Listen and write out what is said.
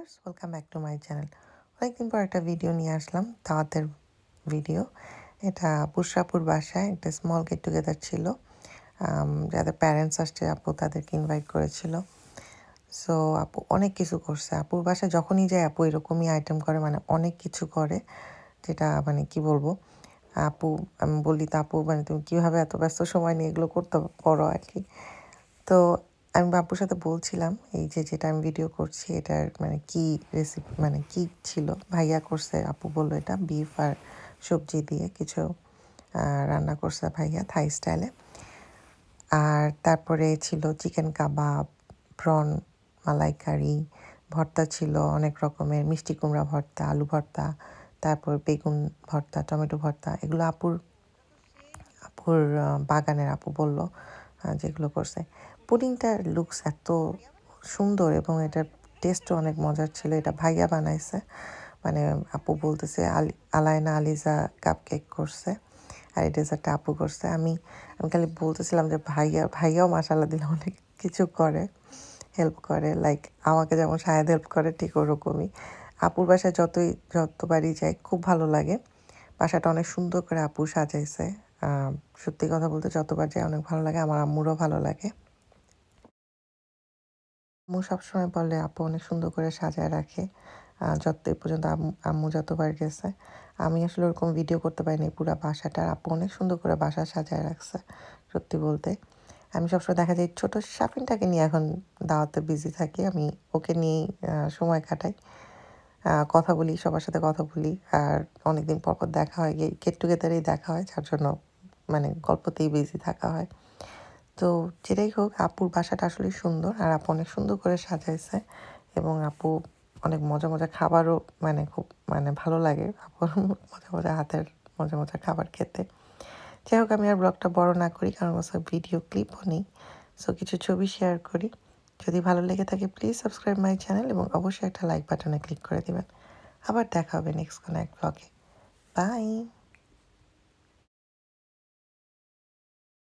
Viewers, welcome back to my channel. অনেকদিন পর একটা ভিডিও নিয়ে আসলাম, দাওয়াতের ভিডিও। এটা বুশরাপুর বাসায় একটা স্মল গেট টুগেদার ছিল। যাদের প্যারেন্টস আসছে, আপু তাদেরকে ইনভাইট করেছিল। সো আপু অনেক কিছু করছে। আপুর বাসায় যখনই যায় আপু এরকমই আইটেম করে, মানে অনেক কিছু করে, যেটা মানে কি বলবো। আপু আমি বলি তো, আপু মানে তুমি কীভাবে এত ব্যস্ত সময় নিয়ে এগুলো করতে পারো আর কি। তো আমি বাবুর সাথে বলছিলাম এই যে যেটা আমি ভিডিও করছি এটার মানে কি রেসিপি, মানে কি ছিল। ভাইয়া করছে, আপু বললো এটা বিফ আর সবজি দিয়ে কিছু রান্না করছে ভাইয়া, থাই স্টাইলে। আর তারপরে ছিল চিকেন কাবাব, প্রন মালাইকারি, ভর্তা ছিল অনেক রকমের, মিষ্টি কুমড়া ভর্তা, আলু ভর্তা, তারপর বেগুন ভর্তা, টমেটো ভর্তা। এগুলো আপুর আপুর বাগানের, আপু বলল যেগুলো করছে। পুডিংটার লুকস এত সুন্দর এবং এটার টেস্টও অনেক মজার ছিল। এটা ভাইয়া বানাইছে, মানে আপু বলতেছে আলায়না আলিজা কাপ কেক করছে, আর এই ডেজার্টটা আপু করছে। আমি আমি খালি বলতেছিলাম যে ভাইয়াও মাশাআল্লাহ দিলে অনেক কিছু করে, হেল্প করে, লাইক আমাকে যেমন শাহেদ হেল্প করে ঠিক ওরকমই। আপুর বাসায় যতবারই যাই খুব ভালো লাগে। বাসাটা অনেক সুন্দর করে আপু সাজাইছে। সত্যি কথা বলতে যতবার যাই অনেক ভালো লাগে, আমার আম্মুরও ভালো লাগে। আম্মু সবসময় বলে আপু অনেক সুন্দর করে সাজায় রাখে। যত এই পর্যন্ত আম্মু যতবার গেছে, আমি আসলে ওরকম ভিডিও করতে পারিনি পুরো বাসাটা। আপু অনেক সুন্দর করে বাসা সাজায় রাখছে সত্যি বলতে। আমি সবসময় দেখা যায় ছোটো শাফিনটাকে নিয়ে এখন দাওয়াতে বিজি থাকি, আমি ওকে নিয়েই সময় কাটাই, কথা বলি, সবার সাথে কথা বলি। আর অনেকদিন পর পর দেখা হয়, গেট টুগেদারেই দেখা হয়, যার জন্য মানে গল্পতেই বিজি থাকা হয়। তো যেটাই হোক, আপুর বাসাটা আসলেই সুন্দর, আর আপু অনেক সুন্দর করে সাজাইছে এবং আপু অনেক মজা মজা খাবারও, মানে খুব মানে ভালো লাগে আপুর মজা মজা হাতের মজা মজা খাবার খেতে। যাই হোক, আমি আর ব্লগটা বড় না করি, কারণ ওসব ভিডিও ক্লিপও নেই। সো কিছু ছবি শেয়ার করি। যদি ভালো লেগে থাকে প্লিজ সাবস্ক্রাইব মাই চ্যানেল এবং অবশ্যই একটা লাইক বাটনে ক্লিক করে দিবেন। আবার দেখা হবে নেক্সট কোনো এক ব্লগে। বাই।